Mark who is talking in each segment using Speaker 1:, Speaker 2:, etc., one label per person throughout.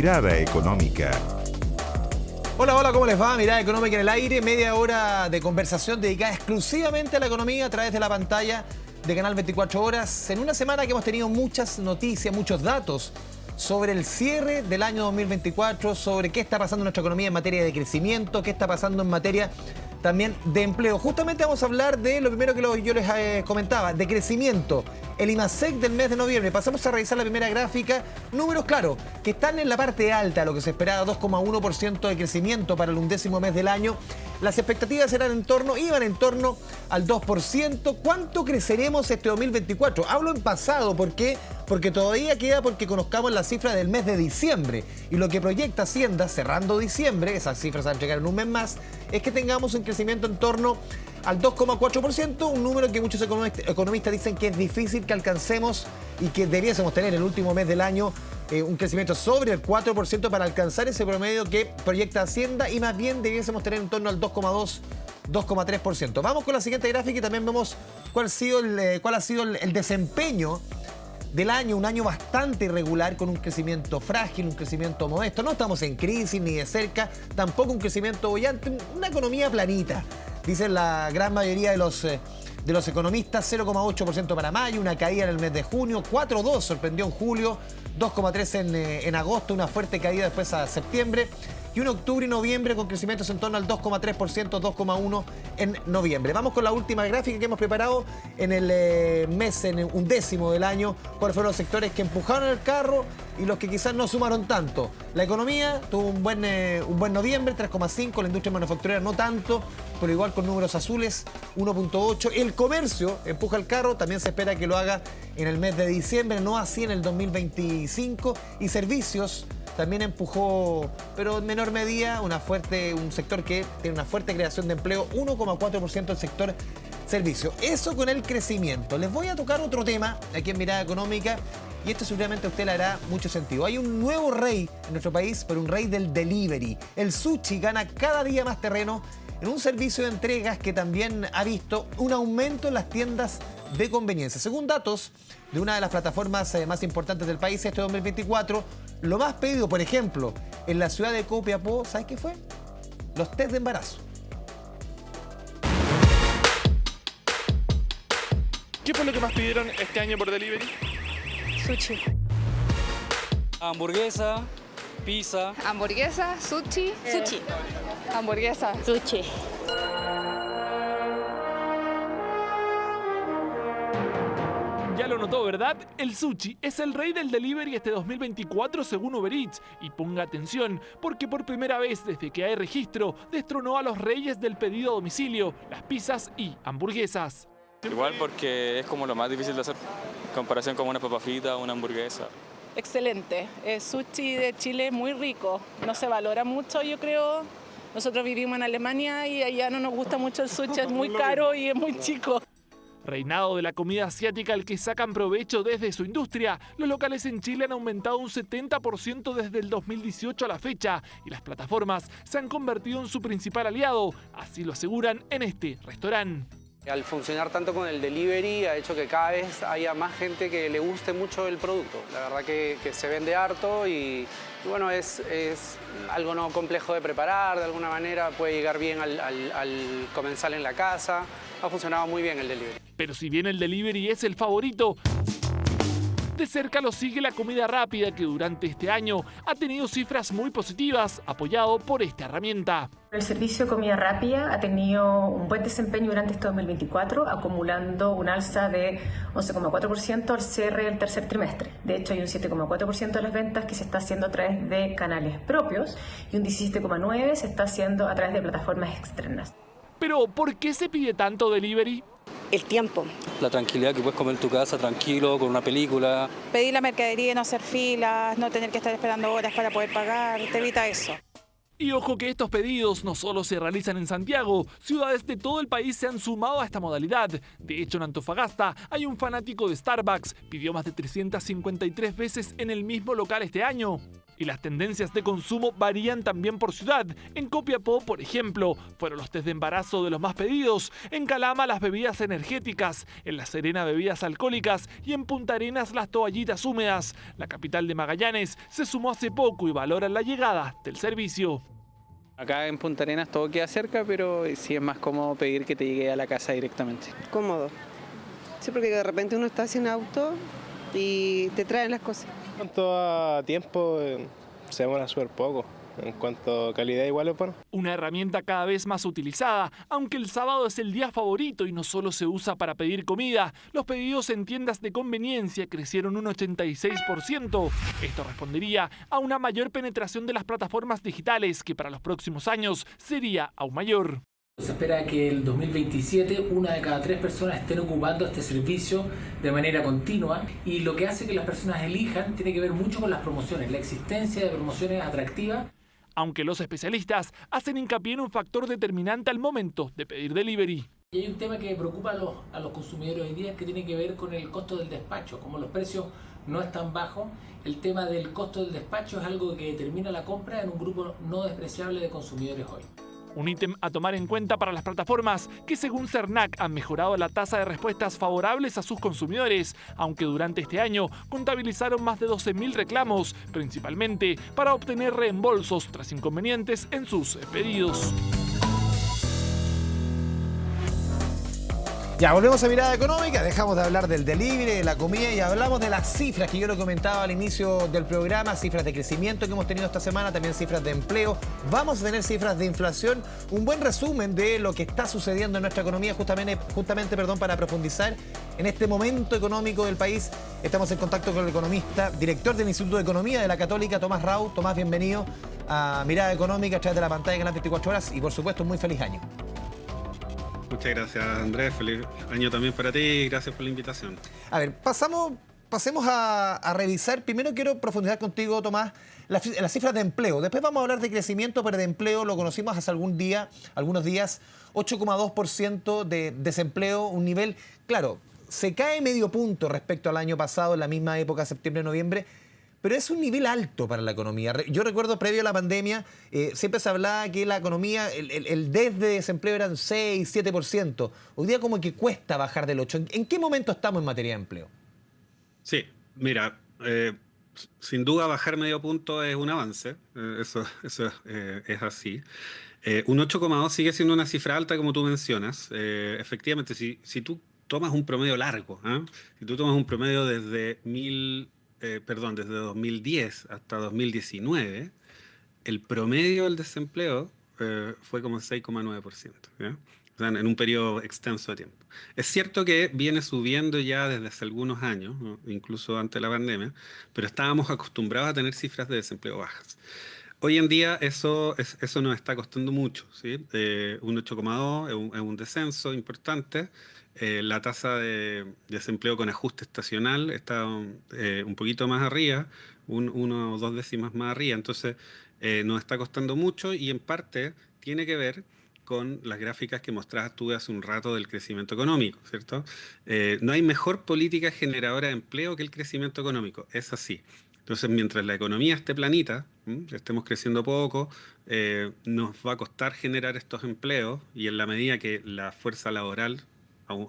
Speaker 1: Mirada Económica.
Speaker 2: Hola, hola, ¿cómo les va? Mirada Económica en el aire, media hora de conversación dedicada exclusivamente a la economía a través de la pantalla de Canal 24 Horas. En una semana que hemos tenido muchas noticias, muchos datos sobre el cierre del año 2024, sobre qué está pasando en nuestra economía en materia de crecimiento, qué está pasando en materia también de empleo. Justamente vamos a hablar de lo primero que yo les comentaba, de crecimiento. El IMASEC del mes de noviembre. Pasamos a revisar la primera gráfica. Números, claro, que están en la parte alta, lo que se esperaba, 2,1% de crecimiento para el 11º mes del año. Las expectativas iban en torno al 2%. ¿Cuánto creceremos este 2024? Hablo en pasado, ¿por qué? Porque todavía queda porque conozcamos la cifra del mes de diciembre. Y lo que proyecta Hacienda, cerrando diciembre, esas cifras se van a llegar en un mes más, es que tengamos un crecimiento en torno al 2,4%, un número que muchos economistas dicen que es difícil que alcancemos y que debiésemos tener el último mes del año un crecimiento sobre el 4% para alcanzar ese promedio que proyecta Hacienda, y más bien debiésemos tener en torno al 2,2%, 2,3%. Vamos con la siguiente gráfica y también vemos cuál ha sido el desempeño del año, un año bastante irregular, con un crecimiento frágil, un crecimiento modesto. No estamos en crisis ni de cerca, tampoco un crecimiento bollante, una economía planita. Dicen la gran mayoría de los economistas. 0,8% para mayo, una caída en el mes de junio, 4,2% sorprendió en julio, 2,3% en agosto, una fuerte caída después a septiembre, y un octubre y noviembre con crecimientos en torno al 2,3%, 2,1% en noviembre. Vamos con la última gráfica que hemos preparado en el mes, en el 11º del año, cuáles fueron los sectores que empujaron el carro y los que quizás no sumaron tanto. La economía tuvo un buen noviembre, 3,5%, la industria manufacturera no tanto, pero igual con números azules, 1,8%. El comercio empuja el carro, también se espera que lo haga en el mes de diciembre, no así en el 2025. Y servicios también empujó, pero en menor medida, un sector que tiene una fuerte creación de empleo, 1,4% el sector servicio. Eso con el crecimiento. Les voy a tocar otro tema aquí en Mirada Económica, y esto seguramente a usted le hará mucho sentido. Hay un nuevo rey en nuestro país, pero un rey del delivery. El sushi gana cada día más terreno en un servicio de entregas que también ha visto un aumento en las tiendas de conveniencia. Según datos de una de las plataformas más importantes del país, este 2024, lo más pedido, por ejemplo, en la ciudad de Copiapó, ¿sabes qué fue? Los test de embarazo.
Speaker 3: ¿Qué fue lo que más pidieron este año por delivery?
Speaker 4: Sushi.
Speaker 5: Hamburguesa, pizza.
Speaker 4: Hamburguesa, sushi.
Speaker 6: Sushi.
Speaker 4: Hamburguesa.
Speaker 6: Sushi.
Speaker 3: Ya lo notó, ¿verdad? El sushi es el rey del delivery este 2024 según Uber Eats. Y ponga atención, porque por primera vez desde que hay registro, destronó a los reyes del pedido a domicilio, las pizzas y hamburguesas.
Speaker 5: Igual porque es como lo más difícil de hacer, en comparación con una papa frita o una hamburguesa.
Speaker 7: Excelente, el sushi de Chile es muy rico, no se valora mucho, yo creo. Nosotros vivimos en Alemania y allá no nos gusta mucho el sushi, es muy caro y es muy chico.
Speaker 3: Reinado de la comida asiática al que sacan provecho desde su industria, los locales en Chile han aumentado un 70% desde el 2018 a la fecha, y las plataformas se han convertido en su principal aliado, así lo aseguran en este restaurante.
Speaker 8: Al funcionar tanto con el delivery ha hecho que cada vez haya más gente que le guste mucho el producto. La verdad que se vende harto y bueno, es algo no complejo de preparar, de alguna manera puede llegar bien al comensal en la casa. Ha funcionado muy bien el delivery.
Speaker 3: Pero si bien el delivery es el favorito, de cerca lo sigue la comida rápida, que durante este año ha tenido cifras muy positivas, apoyado por esta herramienta.
Speaker 9: El servicio de comida rápida ha tenido un buen desempeño durante este 2024, acumulando un alza de 11,4% al cierre del tercer trimestre. De hecho, hay un 7,4% de las ventas que se está haciendo a través de canales propios y un 17,9% se está haciendo a través de plataformas externas.
Speaker 3: Pero, ¿por qué se pide tanto delivery?
Speaker 6: El tiempo.
Speaker 5: La tranquilidad que puedes comer en tu casa tranquilo, con una película.
Speaker 7: Pedir la mercadería, no hacer filas, no tener que estar esperando horas para poder pagar, te evita eso.
Speaker 3: Y ojo que estos pedidos no solo se realizan en Santiago, ciudades de todo el país se han sumado a esta modalidad. De hecho, en Antofagasta hay un fanático de Starbucks, pidió más de 353 veces en el mismo local este año. Y las tendencias de consumo varían también por ciudad. En Copiapó, por ejemplo, fueron los test de embarazo de los más pedidos. En Calama, las bebidas energéticas. En La Serena, bebidas alcohólicas. Y en Punta Arenas, las toallitas húmedas. La capital de Magallanes se sumó hace poco y valora la llegada del servicio.
Speaker 8: Acá en Punta Arenas todo queda cerca, pero sí es más cómodo pedir que te llegue a la casa directamente.
Speaker 1: Cómodo. Sí, porque de repente uno está sin auto y te traen las cosas.
Speaker 6: En cuanto a tiempo, se demora súper poco. En cuanto a calidad, igual es bueno.
Speaker 3: Una herramienta cada vez más utilizada, aunque el sábado es el día favorito y no solo se usa para pedir comida. Los pedidos en tiendas de conveniencia crecieron un 86%. Esto respondería a una mayor penetración de las plataformas digitales, que para los próximos años sería aún mayor.
Speaker 10: Se espera que el 2027 una de cada 3 personas estén ocupando este servicio de manera continua, y lo que hace que las personas elijan tiene que ver mucho con las promociones, la existencia de promociones atractivas.
Speaker 3: Aunque los especialistas hacen hincapié en un factor determinante al momento de pedir delivery.
Speaker 10: Y hay un tema que preocupa a los consumidores hoy día, que tiene que ver con el costo del despacho. Como los precios no están bajos, el tema del costo del despacho es algo que determina la compra en un grupo no despreciable de consumidores hoy.
Speaker 3: Un ítem a tomar en cuenta para las plataformas que, según Cernac, han mejorado la tasa de respuestas favorables a sus consumidores, aunque durante este año contabilizaron más de 12.000 reclamos, principalmente para obtener reembolsos tras inconvenientes en sus pedidos.
Speaker 2: Ya, volvemos a Mirada Económica, dejamos de hablar del delivery, de la comida y hablamos de las cifras que yo lo comentaba al inicio del programa, cifras de crecimiento que hemos tenido esta semana, también cifras de empleo, vamos a tener cifras de inflación, un buen resumen de lo que está sucediendo en nuestra economía justamente para profundizar en este momento económico del país. Estamos en contacto con el economista, director del Instituto de Economía de la Católica, Tomás Rau. Tomás, bienvenido a Mirada Económica a través de la pantalla de Canal 24 Horas y por supuesto un muy feliz año.
Speaker 11: Muchas gracias, Andrés. Feliz año también para ti y gracias por la invitación.
Speaker 2: A ver, pasemos a revisar. Primero quiero profundizar contigo, Tomás, las cifras de empleo. Después vamos a hablar de crecimiento, pero de empleo lo conocimos hace algunos días, 8,2% de desempleo, un nivel, claro, se cae medio punto respecto al año pasado, en la misma época, septiembre-noviembre, pero es un nivel alto para la economía. Yo recuerdo previo a la pandemia, siempre se hablaba que la economía, el de desempleo eran 6, 7%. Hoy día como que cuesta bajar del 8%. ¿En qué momento estamos en materia de empleo?
Speaker 11: Sí, mira, sin duda bajar medio punto es un avance. Eso es así. Un 8,2 sigue siendo una cifra alta, como tú mencionas. Efectivamente, si tú tomas un promedio largo, si tú tomas un promedio desde 2010 hasta 2019, el promedio del desempleo fue como 6,9%, ¿ya? O sea, en un periodo extenso de tiempo. Es cierto que viene subiendo ya desde hace algunos años, ¿no? Incluso antes de la pandemia, pero estábamos acostumbrados a tener cifras de desempleo bajas. Hoy en día eso nos está costando mucho, ¿sí? Un 8,2 es un descenso importante. La tasa de desempleo con ajuste estacional está un poquito más arriba, 1 o 2 décimas más arriba. Entonces nos está costando mucho y en parte tiene que ver con las gráficas que mostrabas tú hace un rato del crecimiento económico, ¿cierto? No hay mejor política generadora de empleo que el crecimiento económico, es así. Entonces, mientras la economía esté planita, estemos creciendo poco, nos va a costar generar estos empleos y en la medida que la fuerza laboral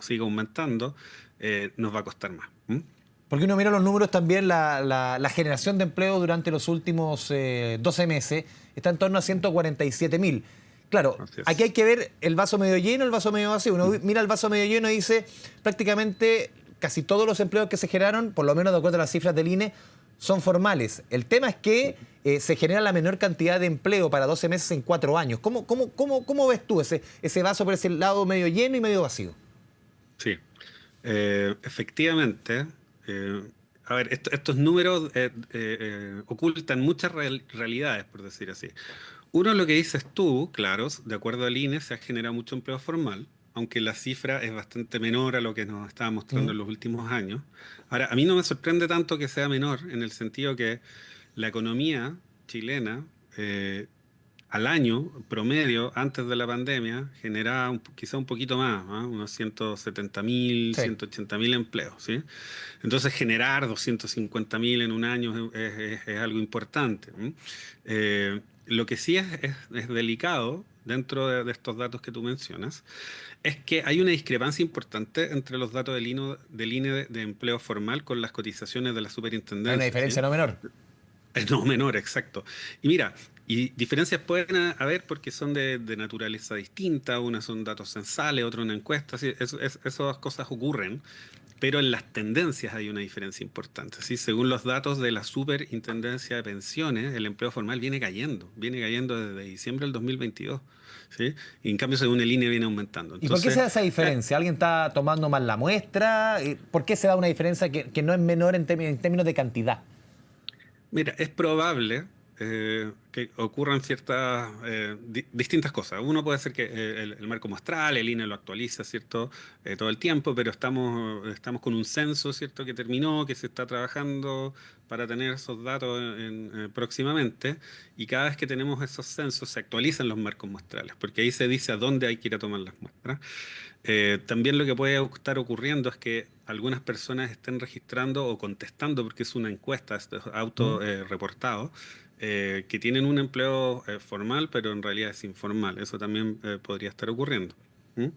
Speaker 11: siga aumentando, nos va a costar más.
Speaker 2: Porque uno mira los números también, la generación de empleo durante los últimos 12 meses está en torno a 147.000. Claro, aquí hay que ver el vaso medio lleno, el vaso medio vacío. Uno mira el vaso medio lleno y dice prácticamente casi todos los empleos que se generaron, por lo menos de acuerdo a las cifras del INE, son formales. El tema es que se genera la menor cantidad de empleo para 12 meses en 4 años. ¿Cómo ves tú ese vaso por ese lado medio lleno y medio vacío?
Speaker 11: Sí, efectivamente. A ver, estos números ocultan muchas realidades, por decir así. Uno, lo que dices tú, claro, de acuerdo al INE, se ha generado mucho empleo formal, aunque la cifra es bastante menor a lo que nos estaba mostrando en los últimos años. Ahora, a mí no me sorprende tanto que sea menor, en el sentido que la economía chilena al año promedio, antes de la pandemia, generaba quizá un poquito más, ¿ah? Unos 170.000,
Speaker 2: Sí.
Speaker 11: 180.000 empleos, ¿sí? Entonces, generar 250.000 en un año es algo importante. Lo que sí es delicado dentro de estos datos que tú mencionas es que hay una discrepancia importante entre los datos del INE de empleo formal con las cotizaciones de la superintendencia.
Speaker 2: Hay una diferencia
Speaker 11: ¿sí?
Speaker 2: no menor.
Speaker 11: No menor, exacto. Y mira, y diferencias pueden haber porque son de naturaleza distinta, unas son datos censales, otras una encuesta, ¿sí? Esas cosas ocurren, pero en las tendencias hay una diferencia importante, ¿sí? Según los datos de la Superintendencia de Pensiones, el empleo formal viene cayendo desde diciembre del 2022, ¿sí? Y en cambio, según el INE, viene aumentando.
Speaker 2: ¿Y por qué
Speaker 11: Entonces,
Speaker 2: se da esa diferencia? ¿Alguien está tomando mal la muestra? ¿Por qué se da una diferencia que no es menor en términos de cantidad?
Speaker 11: mira, es probable que ocurran ciertas distintas cosas. Uno puede ser que el marco muestral, el INE lo actualiza, ¿cierto? Todo el tiempo, pero estamos con un censo, ¿cierto? Que terminó, que se está trabajando para tener esos datos próximamente. Y cada vez que tenemos esos censos se actualizan los marcos muestrales, porque ahí se dice a dónde hay que ir a tomar las muestras. También lo que puede estar ocurriendo es que algunas personas estén registrando o contestando, porque es una encuesta, es auto reportado, que tienen un empleo formal, pero en realidad es informal. Eso también podría estar ocurriendo. ¿Mm?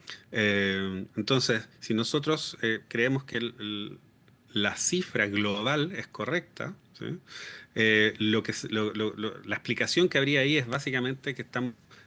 Speaker 11: Entonces, si nosotros creemos que la cifra global es correcta, ¿sí? La explicación que habría ahí es básicamente que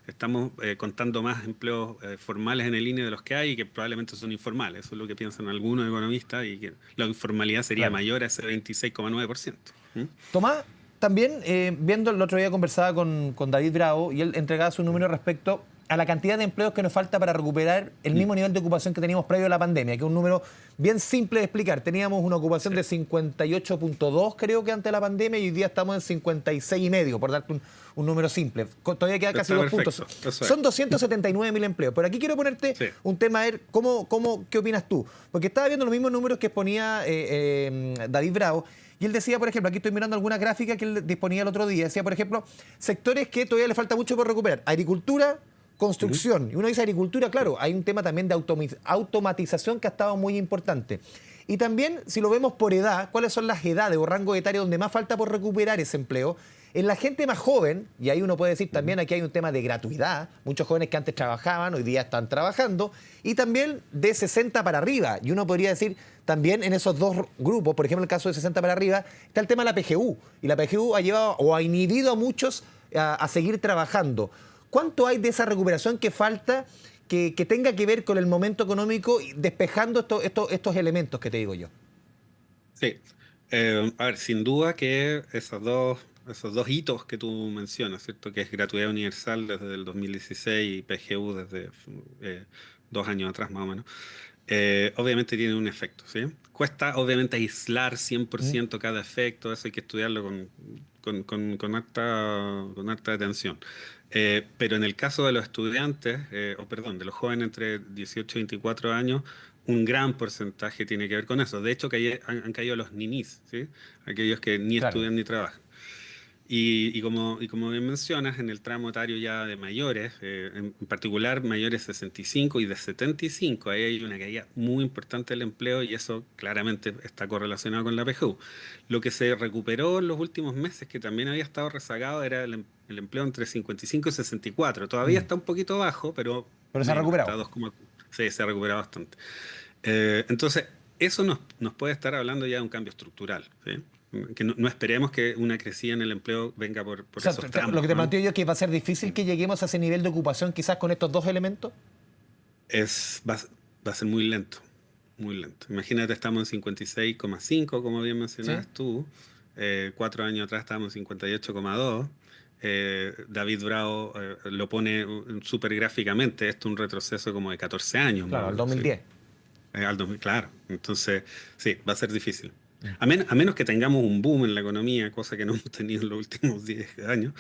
Speaker 11: estamos contando más empleos formales en el INE de los que hay y que probablemente son informales. Eso es lo que piensan algunos economistas y que la informalidad sería mayor a ese 26,9%. ¿Mm?
Speaker 2: Tomás, también viendo el otro día conversaba con David Bravo y él entregaba su número respecto a la cantidad de empleos que nos falta para recuperar el mismo nivel de ocupación que teníamos previo a la pandemia, que es un número bien simple de explicar. Teníamos una ocupación de 58.2 creo que antes de la pandemia y hoy día estamos en 56,5, por darte un número simple. Todavía queda casi
Speaker 11: Está
Speaker 2: 2 puntos.
Speaker 11: perfecto, eso es.
Speaker 2: Son 279.000 empleos. Pero aquí quiero ponerte un tema, a ver, ¿qué opinas tú? Porque estaba viendo los mismos números que exponía David Bravo. Y él decía, por ejemplo, aquí estoy mirando alguna gráfica que él disponía el otro día, decía, por ejemplo, sectores que todavía le falta mucho por recuperar. Agricultura, construcción. Y uno dice agricultura, claro, hay un tema también de automatización que ha estado muy importante. Y también, si lo vemos por edad, ¿cuáles son las edades o rangos etarios donde más falta por recuperar ese empleo? En la gente más joven, y ahí uno puede decir también aquí hay un tema de gratuidad, muchos jóvenes que antes trabajaban, hoy día están trabajando, y también de 60 para arriba. Y uno podría decir también en esos dos grupos, por ejemplo, el caso de 60 para arriba, está el tema de la PGU. Y la PGU ha llevado o ha inhibido a muchos a seguir trabajando. ¿Cuánto hay de esa recuperación que falta que tenga que ver con el momento económico, despejando estos elementos que te digo yo?
Speaker 11: Sí. A ver, sin duda que esos dos hitos que tú mencionas, ¿cierto? Que es gratuidad universal desde el 2016 y PGU desde 2 años atrás más o menos, obviamente tienen un efecto, ¿sí? Cuesta obviamente aislar 100% cada efecto, eso hay que estudiarlo con harta atención. Pero en el caso de los estudiantes, de los jóvenes entre 18 y 24 años, un gran porcentaje tiene que ver con eso. De hecho, han caído los ninis, ¿sí? Aquellos que ni estudian ni trabajan. Y como bien mencionas, en el tramo etario ya de mayores, en particular mayores 65 y de 75, ahí hay una caída muy importante del empleo y eso claramente está correlacionado con la PGU. Lo que se recuperó en los últimos meses, que también había estado rezagado, era el empleo entre 55 y 64. Todavía está un poquito bajo, pero
Speaker 2: se ha recuperado.
Speaker 11: Sí, se ha recuperado bastante. Entonces, eso nos puede estar hablando ya de un cambio estructural, ¿sí? Que no esperemos que una crecida en el empleo venga por esos tramos.
Speaker 2: Lo que te planteo yo es que va a ser difícil que lleguemos a ese nivel de ocupación quizás con estos dos elementos.
Speaker 11: Va a ser muy lento, muy lento. Imagínate, estamos en 56,5, como bien mencionabas tú. 4 años atrás estábamos en 58,2. David Bravo lo pone súper gráficamente. Esto es un retroceso como de 14 años.
Speaker 2: Claro, al 2010.
Speaker 11: ¿Sí? Claro. Entonces, sí, va a ser difícil. A menos que tengamos un boom en la economía, cosa que no hemos tenido en los últimos 10 años,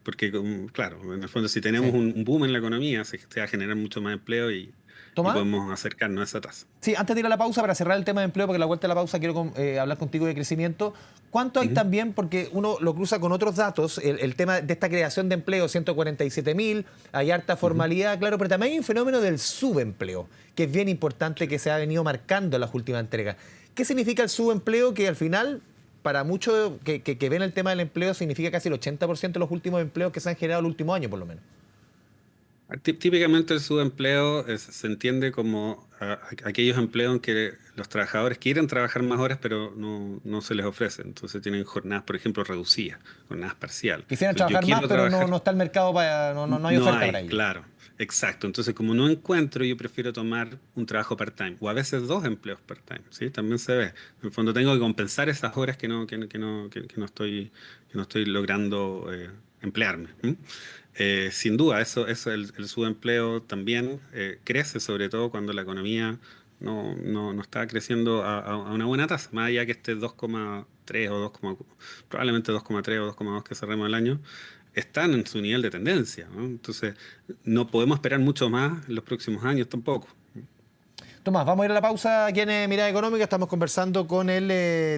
Speaker 11: porque, claro, en el fondo si tenemos un boom en la economía, se va a generar mucho más empleo y
Speaker 2: ¿Tomás?
Speaker 11: y podemos acercarnos a esa tasa.
Speaker 2: Sí, antes de ir a la pausa, para cerrar el tema de empleo, porque a la vuelta de la pausa quiero hablar contigo de crecimiento. ¿Cuánto hay también? Porque uno lo cruza con otros datos, el tema de esta creación de empleo, 147.000, hay harta formalidad, claro, pero también hay un fenómeno del subempleo, que es bien importante, que se ha venido marcando en las últimas entregas. ¿Qué significa el subempleo? Que al final, para muchos que ven el tema del empleo, significa casi el 80% de los últimos empleos que se han generado el último año, por lo menos.
Speaker 11: Típicamente el subempleo se entiende como aquellos empleos en que los trabajadores quieren trabajar más horas, pero no se les ofrece. Entonces tienen jornadas, por ejemplo, reducidas, jornadas parciales.
Speaker 2: Quisieran trabajar más, pero no está el mercado, no hay oferta para ello.
Speaker 11: Claro, exacto. Entonces, como no encuentro, yo prefiero tomar un trabajo part-time, o a veces 2 empleos part-time, ¿sí? También se ve. En el fondo tengo que compensar esas horas que no estoy logrando emplearme. Sin duda, el subempleo también crece, sobre todo cuando la economía no está creciendo a una buena tasa, más allá que esté 2,3 o probablemente 2,3 o 2,2 que cerremos el año, están en su nivel de tendencia, ¿no? Entonces, no podemos esperar mucho más en los próximos años tampoco.
Speaker 2: Tomás, vamos a ir a la pausa aquí en Mirada Económica. Estamos conversando con el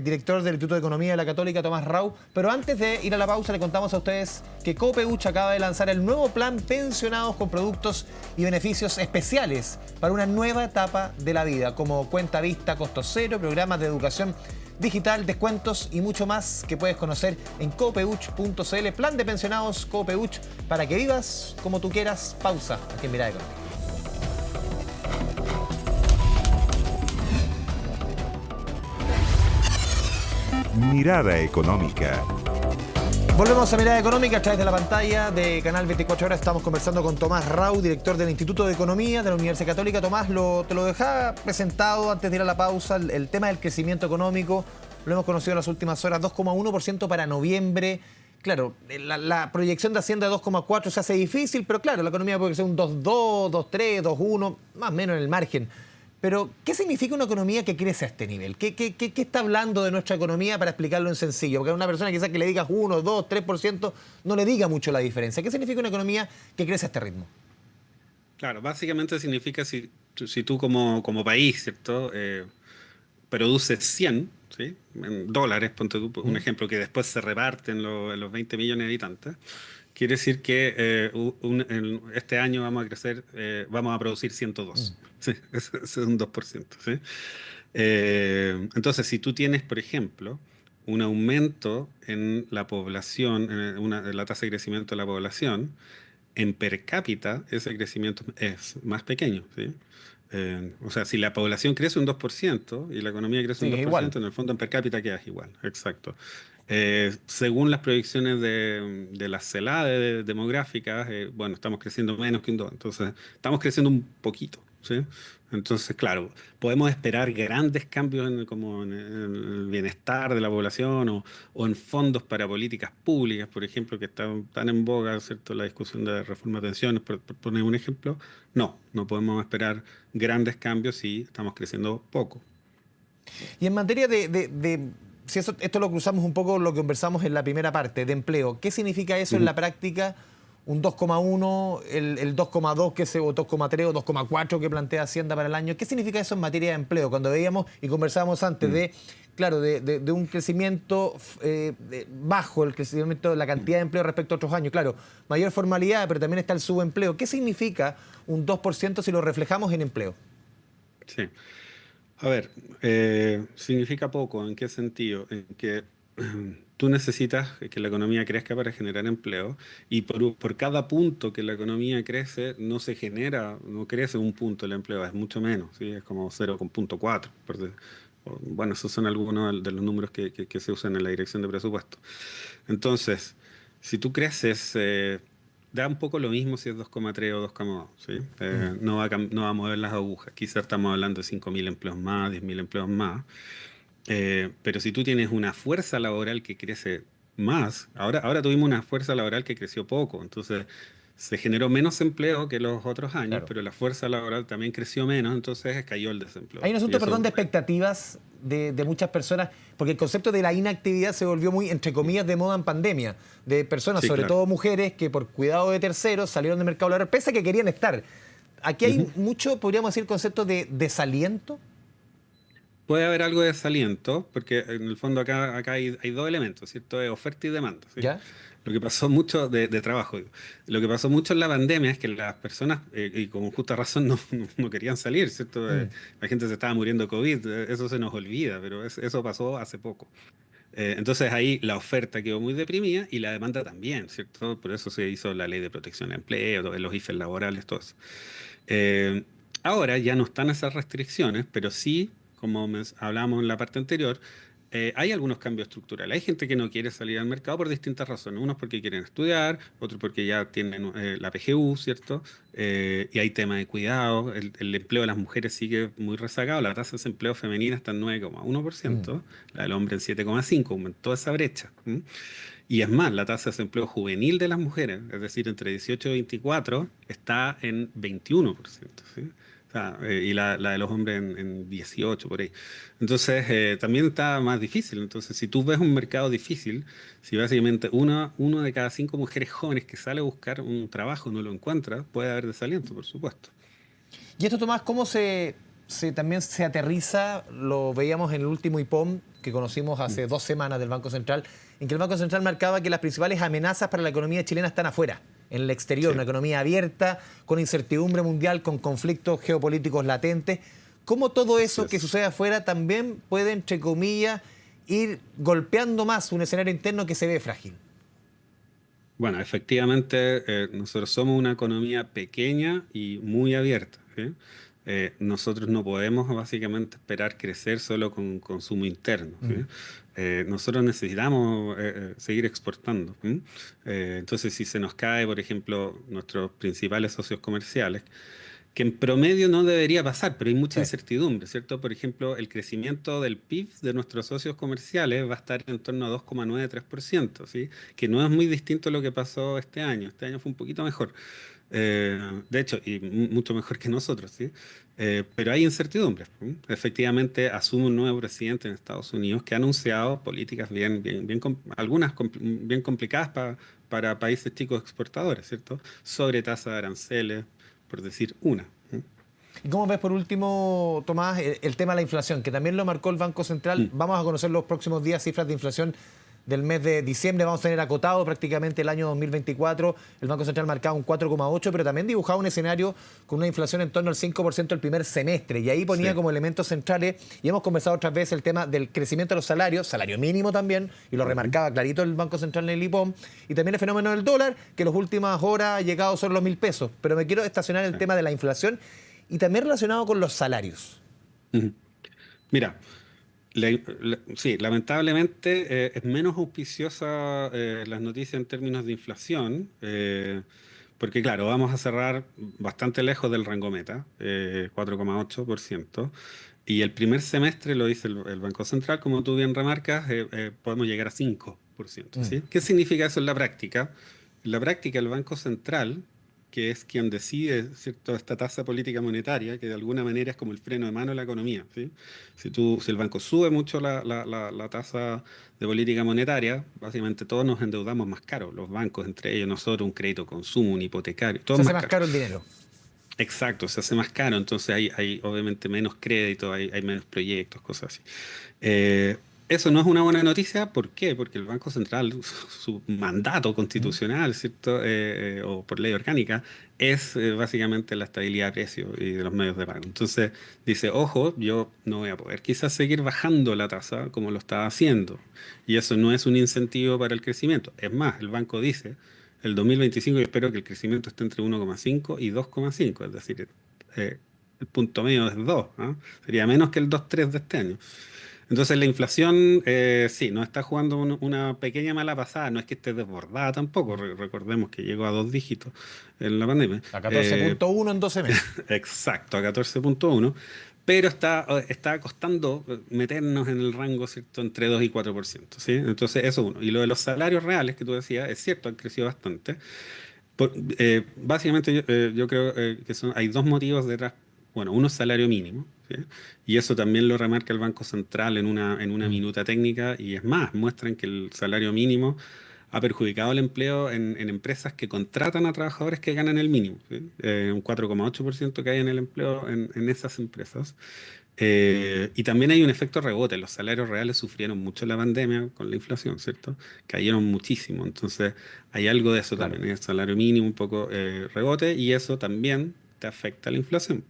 Speaker 2: director del Instituto de Economía de la Católica, Tomás Rau. Pero antes de ir a la pausa, le contamos a ustedes que Copeuch acaba de lanzar el nuevo plan Pensionados con productos y beneficios especiales para una nueva etapa de la vida, como cuenta vista, costo cero, programas de educación digital, descuentos y mucho más que puedes conocer en copeuch.cl. Plan de pensionados Copeuch para que vivas como tú quieras. Pausa aquí en Mirada Económica.
Speaker 12: Mirada Económica.
Speaker 2: Volvemos a Mirada Económica a través de la pantalla de Canal 24 Horas. Estamos conversando con Tomás Rau, director del Instituto de Economía de la Universidad Católica. Tomás, te lo dejaba presentado antes de ir a la pausa, el tema del crecimiento económico. Lo hemos conocido en las últimas horas, 2,1% para noviembre. Claro, la proyección de Hacienda de 2,4 se hace difícil, pero claro, la economía puede ser un 2,2, 2,3, 2,1, más o menos en el margen. Pero, ¿qué significa una economía que crece a este nivel? ¿Qué está hablando de nuestra economía para explicarlo en sencillo? Porque a una persona quizás que le digas 1, 2, 3%, no le diga mucho la diferencia. ¿Qué significa una economía que crece a este ritmo?
Speaker 11: Claro, básicamente significa si tú como país, ¿cierto? Produces 100, ¿sí? En dólares, ponte tú un ejemplo, que después se reparten en los 20 millones de habitantes. Quiere decir que este año vamos a crecer, vamos a producir 102. Sí, ese es un 2%. ¿Sí? Entonces, si tú tienes, por ejemplo, un aumento en la población, en la tasa de crecimiento de la población, en per cápita ese crecimiento es más pequeño. ¿Sí? O sea, si la población crece un 2% y la economía crece un 2%, igual. En el fondo en per cápita quedas igual. Exacto. Según las proyecciones de las CELADE demográficas, bueno, estamos creciendo menos que un 2%, entonces estamos creciendo un poquito, ¿sí? Entonces, claro, podemos esperar grandes cambios como en el bienestar de la población o en fondos para políticas públicas, por ejemplo, que están tan en boga, ¿cierto?, la discusión de reforma de pensiones, por poner un ejemplo. No podemos esperar grandes cambios si estamos creciendo poco.
Speaker 2: Y en materia si esto lo cruzamos un poco lo que conversamos en la primera parte de empleo, ¿qué significa eso en la práctica? Un 2,1, el 2,2 que se votó, 2,3 o 2,4 que plantea Hacienda para el año. ¿Qué significa eso en materia de empleo? Cuando veíamos y conversábamos antes de un crecimiento bajo, el crecimiento de la cantidad de empleo respecto a otros años. Claro, mayor formalidad, pero también está el subempleo. ¿Qué significa un 2% si lo reflejamos en empleo?
Speaker 11: Sí. A ver, significa poco. ¿En qué sentido? En que tú necesitas que la economía crezca para generar empleo y por cada punto que la economía crece, no crece un punto el empleo, es mucho menos, ¿sí? Es como 0,4. Bueno, esos son algunos de los números que se usan en la dirección de presupuesto. Entonces, si tú creces, da un poco lo mismo si es 2,3 o 2,2, ¿sí? No va a mover las agujas. Quizás estamos hablando de 5.000 empleos más, 10.000 empleos más. Pero si tú tienes una fuerza laboral que crece más, ahora tuvimos una fuerza laboral que creció poco, entonces se generó menos empleo que los otros años, claro. Pero la fuerza laboral también creció menos, entonces cayó el desempleo.
Speaker 2: Hay un asunto, de expectativas de muchas personas, porque el concepto de la inactividad se volvió muy, entre comillas, de moda en pandemia, de personas, sobre todo mujeres, que por cuidado de terceros salieron del mercado laboral, pese a que querían estar. aquí hay mucho, podríamos decir, concepto de desaliento.
Speaker 11: Puede haber algo de desaliento, porque en el fondo acá hay dos elementos, ¿cierto? Es oferta y demanda, ¿sí?
Speaker 2: ¿Ya?
Speaker 11: Lo que pasó mucho de trabajo, digo. Lo que pasó mucho en la pandemia es que las personas, y con justa razón, no querían salir, ¿cierto? La gente se estaba muriendo de COVID, eso se nos olvida, pero eso pasó hace poco. Entonces ahí la oferta quedó muy deprimida y la demanda también, ¿cierto? Por eso se hizo la ley de protección al empleo, los IFES laborales, todo eso. Ahora ya no están esas restricciones, pero sí, como hablamos en la parte anterior, hay algunos cambios estructurales. Hay gente que no quiere salir al mercado por distintas razones. Unos porque quieren estudiar, otros porque ya tienen la PGU, ¿cierto? Y hay temas de cuidado. El empleo de las mujeres sigue muy rezagado. La tasa de desempleo femenina está en 9,1%, la del hombre en 7,5%. Aumentó esa brecha. Y es más, la tasa de desempleo juvenil de las mujeres, es decir, entre 18 y 24, está en 21%, ¿sí? Y la de los hombres en 18, por ahí. Entonces, también está más difícil. Entonces, si tú ves un mercado difícil, si básicamente uno de cada 5 mujeres jóvenes que sale a buscar un trabajo no lo encuentra, puede haber desaliento, por supuesto.
Speaker 2: Y esto, Tomás, ¿cómo también se aterriza? Lo veíamos en el último IPOM que conocimos hace 2 semanas del Banco Central, en que el Banco Central marcaba que las principales amenazas para la economía chilena están afuera, en el exterior, una economía abierta, con incertidumbre mundial, con conflictos geopolíticos latentes. ¿Cómo todo eso que sucede afuera también puede, entre comillas, ir golpeando más un escenario interno que se ve frágil?
Speaker 11: Bueno, efectivamente, nosotros somos una economía pequeña y muy abierta, ¿sí? Nosotros no podemos básicamente esperar crecer solo con consumo interno, ¿sí? Nosotros necesitamos seguir exportando, ¿sí? Entonces, si se nos cae, por ejemplo, nuestros principales socios comerciales, que en promedio no debería pasar, pero hay mucha incertidumbre, ¿cierto? Por ejemplo, el crecimiento del PIB de nuestros socios comerciales va a estar en torno a 2,93%, ¿sí? Que no es muy distinto a lo que pasó este año. Este año fue un poquito mejor. De hecho, y mucho mejor que nosotros, ¿sí? Pero hay incertidumbres, ¿sí? Efectivamente, asume un nuevo presidente en Estados Unidos que ha anunciado políticas algunas bien complicadas para países chicos exportadores, ¿cierto? Sobre tasa de aranceles, por decir una.
Speaker 2: ¿Y cómo ves, por último, Tomás, el tema de la inflación, que también lo marcó el Banco Central? Vamos a conocer los próximos días cifras de inflación del mes de diciembre. Vamos a tener acotado prácticamente el año 2024. El Banco Central marcaba un 4,8, pero también dibujaba un escenario con una inflación en torno al 5% el primer semestre. Y ahí ponía como elementos centrales, y hemos conversado otras veces, el tema del crecimiento de los salarios, salario mínimo también, y lo remarcaba clarito el Banco Central en el IPOM, y también el fenómeno del dólar, que en las últimas horas ha llegado sobre los 1.000 pesos. Pero me quiero estacionar en el tema de la inflación y también relacionado con los salarios.
Speaker 11: Mira, sí, lamentablemente es menos auspiciosa las noticias en términos de inflación, porque claro, vamos a cerrar bastante lejos del rango meta, 4,8%, y el primer semestre, lo dice el Banco Central, como tú bien remarcas, podemos llegar a 5%, ¿sí? ¿Qué significa eso en la práctica? En la práctica, el Banco Central, que es quien decide, ¿cierto?, esta tasa política monetaria, que de alguna manera es como el freno de mano de la economía, ¿sí? Si el banco sube mucho la tasa de política monetaria, básicamente todos nos endeudamos más caro, los bancos, entre ellos nosotros, un crédito consumo, un hipotecario, todo
Speaker 2: se hace más caro el dinero.
Speaker 11: Exacto, se hace más caro, entonces hay obviamente menos crédito, hay menos proyectos, cosas así. Eso no es una buena noticia, ¿por qué? Porque el Banco Central, su mandato constitucional, ¿cierto? O por ley orgánica, es básicamente la estabilidad de precios y de los medios de pago. Entonces dice, ojo, yo no voy a poder quizás seguir bajando la tasa como lo estaba haciendo. Y eso no es un incentivo para el crecimiento. Es más, el banco dice, el 2025 yo espero que el crecimiento esté entre 1,5 y 2,5, es decir, el punto medio es 2, ¿no? Sería menos que el 2,3 de este año. Entonces la inflación sí, nos está jugando una pequeña mala pasada, no es que esté desbordada tampoco, recordemos que llegó a 2 dígitos en la pandemia.
Speaker 2: A 14,1 en 12 meses.
Speaker 11: Exacto, a 14,1, pero está costando meternos en el rango, ¿cierto?, entre 2 y 4%, ¿sí? Entonces eso es uno. Y lo de los salarios reales que tú decías, es cierto, han crecido bastante. Básicamente yo creo que hay 2 motivos detrás. Bueno, uno es salario mínimo, ¿sí? Y eso también lo remarca el Banco Central en una minuta técnica, y es más, muestran que el salario mínimo ha perjudicado el empleo en empresas que contratan a trabajadores que ganan el mínimo, ¿sí? Un 4,8% que hay en el empleo en esas empresas. Y también hay un efecto rebote. Los salarios reales sufrieron mucho la pandemia con la inflación, ¿cierto? Cayeron muchísimo. Entonces hay algo de eso también. El salario mínimo un poco rebote y eso también te afecta a la inflación.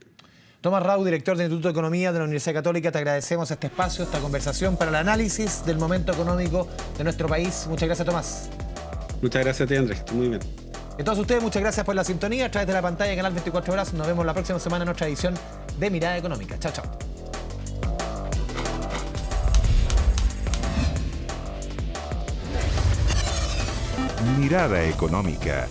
Speaker 2: Tomás Rau, director del Instituto de Economía de la Universidad Católica, te agradecemos este espacio, esta conversación para el análisis del momento económico de nuestro país. Muchas gracias, Tomás.
Speaker 11: Muchas gracias a ti, Andrés. Muy bien.
Speaker 2: Y a todos ustedes, muchas gracias por la sintonía. A través de la pantalla de Canal 24 Horas. Nos vemos la próxima semana en nuestra edición de Mirada Económica. Chao, chao.
Speaker 12: Mirada Económica.